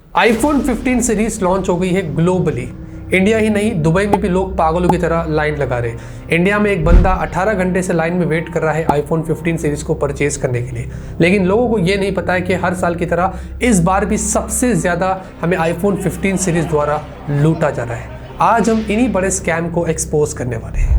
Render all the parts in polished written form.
IPhone 15 series launch हो गई है ग्लोबली। इंडिया ही नहीं, दुबई में भी लोग पागलों की तरह लाइन लगा रहे। इंडिया में एक बंदा 18 घंटे से लाइन में वेट कर रहा है आईफोन 15 सीरीज को परचेज करने के लिए। लेकिन लोगों को ये नहीं पता है कि हर साल की तरह इस बार भी सबसे ज़्यादा हमें आईफोन 15 सीरीज द्वारा लूटा जा रहा है। आज हम इन्हीं बड़े स्कैम को एक्सपोज करने वाले हैं।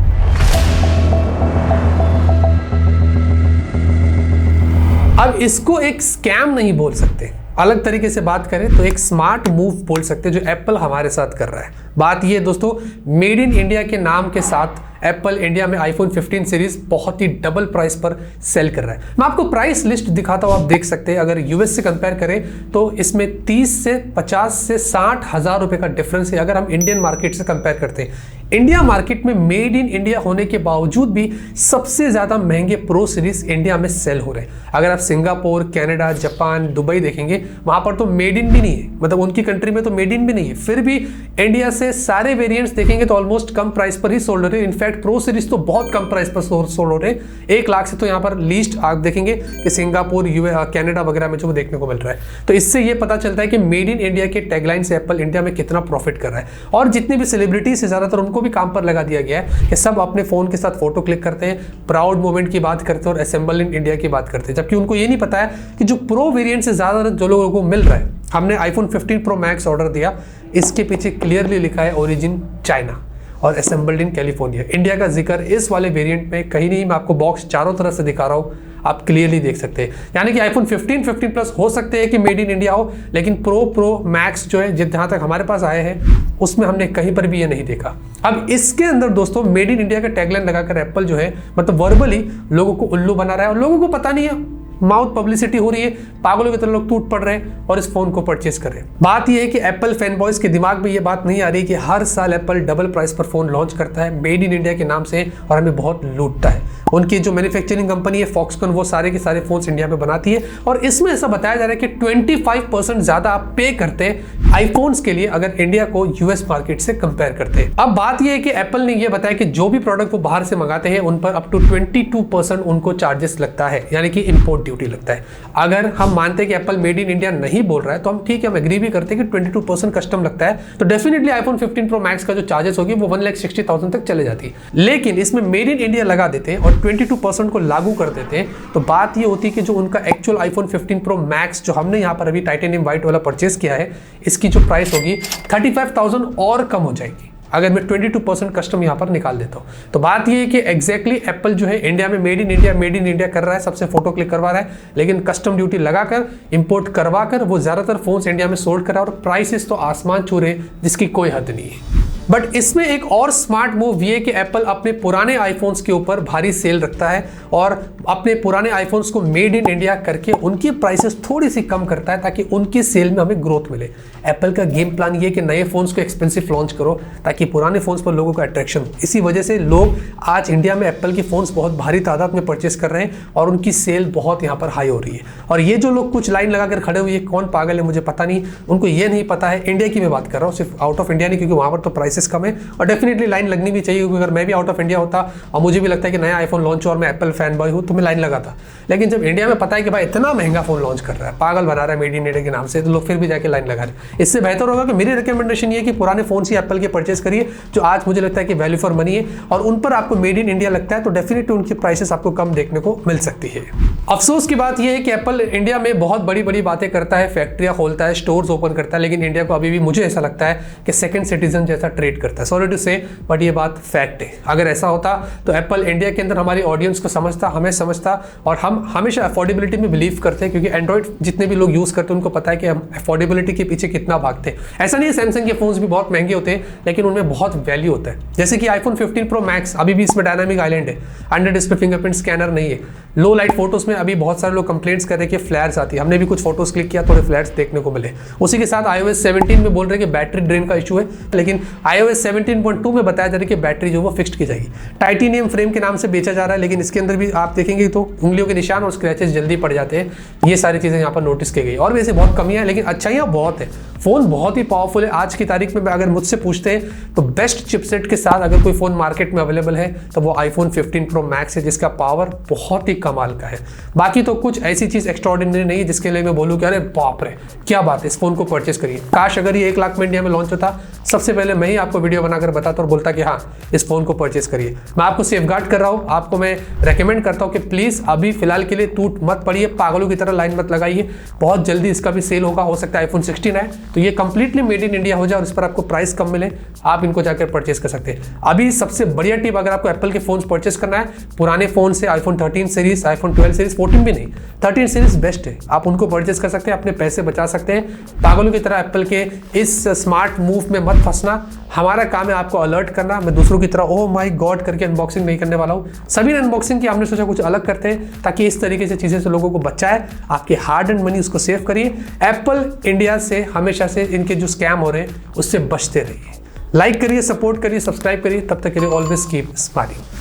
अब इसको एक स्कैम नहीं बोल सकते, अलग तरीके से बात करें तो एक स्मार्ट मूव बोल सकते हैं जो एप्पल हमारे साथ कर रहा है। बात ये दोस्तों, मेड इन इंडिया के नाम के साथ एप्पल इंडिया में आईफोन 15 सीरीज बहुत ही डबल प्राइस पर सेल कर रहा है। मैं आपको प्राइस लिस्ट दिखाता हूं, आप देख सकते हैं। अगर यूएस से कंपेयर करें तो इसमें 30 से 50 से 60 हज़ार रुपए का डिफरेंस है। अगर हम इंडियन मार्केट से कंपेयर करते हैं, इंडिया मार्केट में मेड इन इंडिया होने के बावजूद भी सबसे ज़्यादा महंगे प्रो सीरीज इंडिया में सेल हो रहे हैं। अगर आप सिंगापुर, कनाडा, जापान, दुबई देखेंगे, वहाँ पर तो मेड इन भी नहीं है, मतलब उनकी कंट्री में तो मेड इन भी नहीं है। फिर भी इंडिया से सारे वेरिएंट्स देखेंगे तो ऑलमोस्ट कम प्राइस पर ही सोल्ड हो रहे हैं। इनफैक्ट प्रो सीरीज तो बहुत कम प्राइस पर सोल्ड हो रहे हैं। 1 लाख से तो यहाँ पर लीस्ट आप देखेंगे कि सिंगापुर, कनाडा वगैरह में जो देखने को मिल रहा है। तो इससे ये पता चलता है कि मेड इन इंडिया के टैगलाइन से एप्पल इंडिया में कितना प्रॉफिट कर रहा है। और जितने भी सेलिब्रिटीज है, ज़्यादातर उनको भी काम पर लगा दिया गया है कि सब अपने फोन के साथ फोटो क्लिक करते हैं, प्राउड मोमेंट की बात करते हैं और असेंबल इन इंडिया की बात करते हैं। जबकि उनको ये नहीं पता है कि जो प्रो वेरिएंट से ज़्यादा जो लोगों को मिल रहा है, हमने आईफोन 15 प्रो मैक्स ऑर्डर दिया, इसके पीछे क्लियरली लिखा है ओरिजिन चाइना और असेंबल्ड इन कैलिफोर्निया। इंडिया का जिक्र इस वाले वेरिएंट में कहीं नहीं। मैं आपको बॉक्स चारों तरफ से दिखा रहा हूँ, आप क्लियरली देख सकते हैं। यानी कि आईफोन 15, 15 प्लस हो सकते हैं कि मेड इन इंडिया हो, लेकिन प्रो मैक्स जो है जहाँ तक हमारे पास आए हैं उसमें हमने कहीं पर भी ये नहीं देखा। अब इसके अंदर दोस्तों मेड इन इंडिया का टैगलाइन लगाकर एप्पल जो है मतलब वर्बली लोगों को उल्लू बना रहा है और लोगों को पता नहीं है। माउथ पब्लिसिटी हो रही है, पागलों की तरह लोग टूट पड़ रहे हैं और इस फोन को परचेज कर रहे हैं। बात यह है कि एप्पल फैन बॉयज के दिमाग में ये बात नहीं आ रही कि हर साल एप्पल डबल प्राइस पर फोन लॉन्च करता है मेड इन इंडिया के नाम से और हमें बहुत लूटता है। उनकी जो मैन्युफैक्चरिंग कंपनी है फॉक्सकॉन, वो सारे के सारे फोन्स इंडिया में बनाती है और इसमें ऐसा बताया जा रहा है कि 25% ज्यादा आप पे करते हैं आईफोन्स के लिए अगर इंडिया को यूएस मार्केट से कंपेयर करते हैं। अब बात यह है कि एप्पल ने यह बताया कि जो भी प्रोडक्ट वो बाहर से मंगाते हैं उन पर अप टू 22% उनको चार्जेस लगता है, यानी कि इंपोर्ट ड्यूटी लगता है। अगर हम मानते हैं कि एप्पल मेड इन इंडिया नहीं बोल रहा है तो हम ठीक है, हम एग्री भी करते हैं कि 22% कस्टम लगता है, तो डेफिनेटली आईफोन 15 प्रो मैक्स का जो चार्जेस होगी वो 1,60,000 तक चले जाती है। लेकिन इसमें मेड इन इंडिया लगा देते हैं और 22% को लागू कर देते हैं, तो बात ये होती है कि जो उनका एक्चुअल आईफोन 15 प्रो मैक्स जो हमने यहाँ पर अभी टाइटेनियम व्हाइट वाला परचेस किया है, इसकी जो प्राइस होगी 35,000 और कम हो जाएगी अगर मैं 22% कस्टम यहाँ पर निकाल देता हूँ। तो बात ये है कि एग्जैक्टली एप्पल जो है इंडिया में मेड इन इंडिया कर रहा है, सबसे फोटो क्लिक करवा रहा है, लेकिन कस्टम ड्यूटी लगाकर इंपोर्ट करवा कर वो ज़्यादातर फोन्स इंडिया में सोल्ड कर रहा है और प्राइसेस तो आसमान छू रहे जिसकी कोई हद नहीं है। बट इसमें एक और स्मार्ट मूव ये कि एप्पल अपने पुराने आईफोन्स के ऊपर भारी सेल रखता है और अपने पुराने आईफोन्स को मेड इन इंडिया करके उनकी प्राइसेस थोड़ी सी कम करता है ताकि उनकी सेल में हमें ग्रोथ मिले। एप्पल का गेम प्लान ये कि नए फोन्स को एक्सपेंसिव लॉन्च करो ताकि पुराने फोन्स पर लोगों का अट्रैक्शन हो। इसी वजह से लोग आज इंडिया में एप्पल की फोन्स बहुत भारी तादाद में परचेस कर रहे हैं और उनकी सेल बहुत यहाँ पर हाई हो रही है। और ये जो लोग कुछ लाइन लगाकर खड़े हुए, कौन पागल है मुझे पता नहीं, उनको ये नहीं पता है। इंडिया की मैं बात कर रहा हूँ, सिर्फ आउट ऑफ इंडिया नहीं, क्योंकि वहाँ पर तो प्राइसेस कम है और डेफिनेटली लाइन लगनी भी चाहिए। क्योंकि अगर मैं भी आउट ऑफ इंडिया होता और मुझे भी लगता है कि नया आईफोन लॉन्च हो और मैं एप्पल फैन बॉय हूँ तो मैं लाइन लगाता। लेकिन जब इंडिया में पता है कि भाई इतना महंगा फोन लॉन्च कर रहा है, पागल बना रहा है मेड इन इंडिया के नाम से, तो लोग फिर भी जाके लाइन लगा रहे हैं। इससे बेहतर होगा कि मेरी रिकमेंडेशन ये कि पुराने फोन ही एप्पल के परचेस करिए जो आज मुझे लगता है कि वैल्यू फॉर मनी है और उन पर आपको मेड इन इंडिया लगता है तो डेफिनेटली उनकी प्राइसेस आपको कम देखने को मिल सकती है। अफसोस की बात यह है कि एप्पल इंडिया में बहुत बड़ी बड़ी बातें करता है, फैक्ट्रियां खोलता है, स्टोर्स ओपन करता है, लेकिन इंडिया को अभी भी मुझे ऐसा लगता है कि सेकंड सिटीजन जैसा ट्रीट करता है। सॉरी टू से, बट ये बात फैक्ट है। अगर ऐसा होता तो एप्पल इंडिया के अंदर हमारी ऑडियंस को समझता, हमें समझता और हम हमेशा अफोर्डेबिलिटी में बिलीव करते हैं, क्योंकि एंड्रॉइड जितने भी लोग यूज करते हैं उनको पता है कि हम अफोर्डेबिलिटी के पीछे कितना भागते हैं। ऐसा नहीं है सैमसंग के फोन्स भी बहुत महंगे होते हैं लेकिन उनमें बहुत वैल्यू होता है। जैसे कि आईफोन 15 प्रो मैक्स अभी भी इसमें डायनामिक आइलैंड है, अंडर डिस्प्ले फिंगरप्रिंट स्कैनर नहीं है। लो लाइट फोटोज में अभी बहुत सारे लोग कंप्लेंट्स कर रहे हैं कि फ्लैर्स आती है। हमने भी कुछ फोटोज क्लिक किया, थोड़े फ्लैर्स देखने को मिले। उसी के साथ iOS 17 में बोल रहे हैं कि बैटरी ड्रेन का इशू है, लेकिन iOS 17.2 में बताया जा रहा है कि बैटरी जो वो फिक्स्ड की जाएगी। टाइटेनियम फ्रेम के नाम से बेचा जा रहा है, लेकिन इसके अंदर भी आप देखेंगे तो उंगलियों के निशान और स्क्रैचेस जल्दी पड़ जाते हैं। ये सारी चीज़ें यहाँ पर नोटिस की गई। और वैसे बहुत कमियां, लेकिन अच्छाइयाँ बहुत है। फ़ोन बहुत ही पावरफुल है। आज की तारीख में अगर मुझसे पूछते हैं तो बेस्ट चिपसेट के साथ अगर कोई फ़ोन मार्केट में अवेलेबल है तो वो iPhone 15 Pro Max है, जिसका पावर बहुत ही कमाल का है। बाकी तो कुछ ऐसी चीज़ एक्स्ट्राऑर्डिनरी नहीं है जिसके लिए मैं बोलूँ कि अरे बाप रे क्या बात है, इस फोन को परचेस करिए। काश अगर ये 1 लाख में इंडिया में लॉन्च होता, सबसे पहले मैं ही आपको वीडियो बनाकर बताता और बोलता कि हाँ इस फोन को परचेस करिए। मैं आपको सेफगार्ड कर रहा हूँ, आपको मैं रेकमेंड करता हूँ कि प्लीज़ अभी फिलहाल के लिए टूट मत पड़िए, पागलों की तरह लाइन मत लगाइए। बहुत जल्दी इसका भी सेल होगा, हो सकता है iPhone 16 है तो ये कंप्लीटली मेड इन इंडिया हो जाए और इस पर आपको प्राइस कम मिले, आप इनको जाकर परचेस कर सकते हैं। अभी सबसे बढ़िया टिप, अगर आपको एप्पल के फोन परचेस करना है पुराने फोन से, iPhone 13 सीरीज, iPhone 12 सीरीज, 14 भी नहीं, 13 सीरीज बेस्ट है, आप उनको परचेस कर सकते हैं, अपने पैसे बचा सकते हैं। पागलों की तरह एप्पल के इस स्मार्ट मूव में मत फंसना। हमारा काम है आपको अलर्ट करना। मैं दूसरों की तरह ओह माय गॉड करके अनबॉक्सिंग नहीं करने वाला हूँ। सभी ने अनबॉक्सिंग की, हमने सोचा कुछ अलग करते हैं ताकि इस तरीके से चीज़ें से लोगों को बचाए। आपके हार्ड एंड मनी उसको सेव करिए। एप्पल इंडिया से हमेशा से इनके जो स्कैम हो रहे हैं उससे बचते रहिए। लाइक करिए, सपोर्ट करिए, सब्सक्राइब करिए। तब तक के लिए ऑलवेज कीप स्माइलिंग।